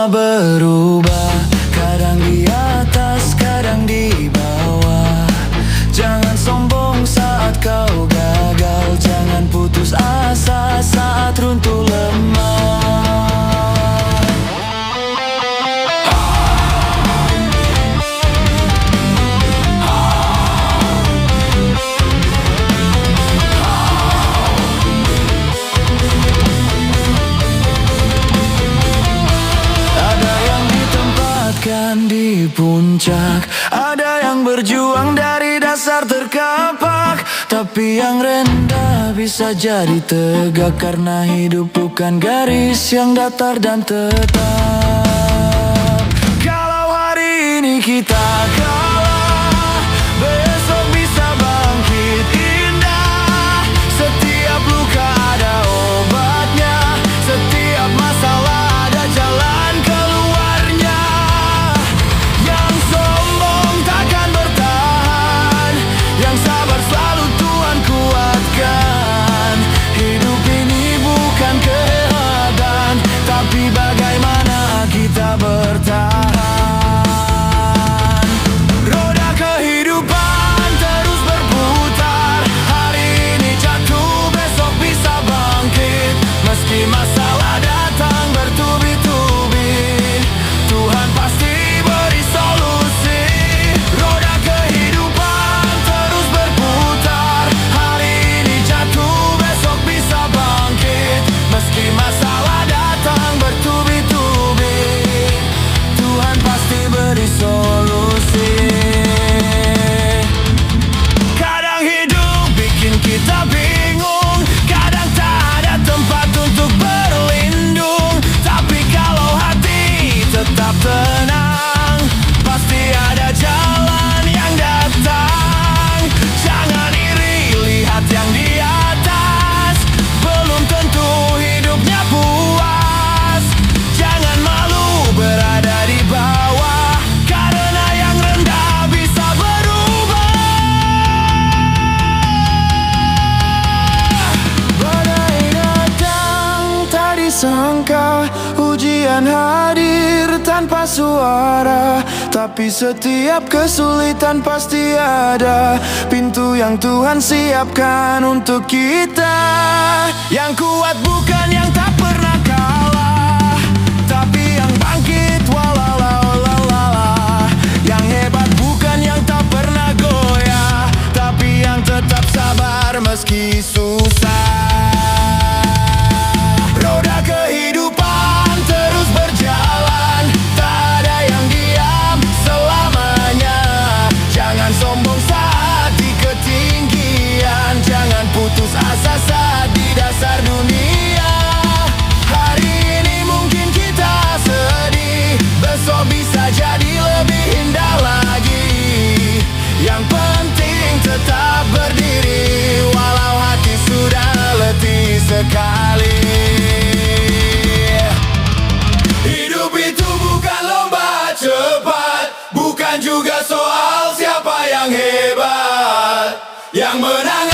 semua berubah. Kadang di atas, kadang di bawah. Jangan sombong saat kau gagal. Jangan putus asa saat runtuh lemah. Di puncak, ada yang berjuang dari dasar terkapak. Tapi yang rendah bisa jadi tegak, karena hidup bukan garis yang datar dan tetap. Kalau hari ini kita kalah, besok bisa bangkit indah. Setiap luka ada obatnya, setiap masalah ada jalan keluarnya. Yang sombong takkan bertahan, yang sabar selalu Tuhan kuatkan. Hidup ini bukan kehebatan, tapi bagaimana kita bertahan. Roda kehidupan terus berputar. Hari ini jatuh, besok bisa bangkit. Meski masalah datang bertubi-tubi, Tuhan pasti beri solusi. Roda kehidupan terus berputar. Hari ini jatuh, besok bisa bangkit. Meski masalah datang bertubi-tubi, Tuhan pasti beri solusi. Kadang hidup bikin kita bingung, kadang tak ada tempat untuk berlindung. Tapi kalau hati tetap tenang, pasti ada jalan yang datang. Jangan iri, lihat yang di atas, belum tentu hidupnya puas. Jangan malu berada di bawah, karena yang rendah bisa berubah. Badai datang tak disangka, ujian hadir tanpa suara. Tapi setiap kesulitan pasti ada pintu yang Tuhan siapkan untuk kita. Yang kuat bukan yang tak pernah kalah, tapi yang bangkit walalala. Yang hebat bukan yang tak pernah goyah, tapi yang tetap sabar meski susah. Roda kehidupan terus berjalan, tak ada yang diam selamanya. Jangan sombong saat di ketinggian, jangan putus asa saat di dasar dunia. Hari ini mungkin kita sedih, besok bisa jadi lebih indah lagi. Yang penting tetap berdiri, walau hati sudah letih sekali. Hidup itu bukan lomba cepat, bukan juga soal siapa yang hebat. Yang menang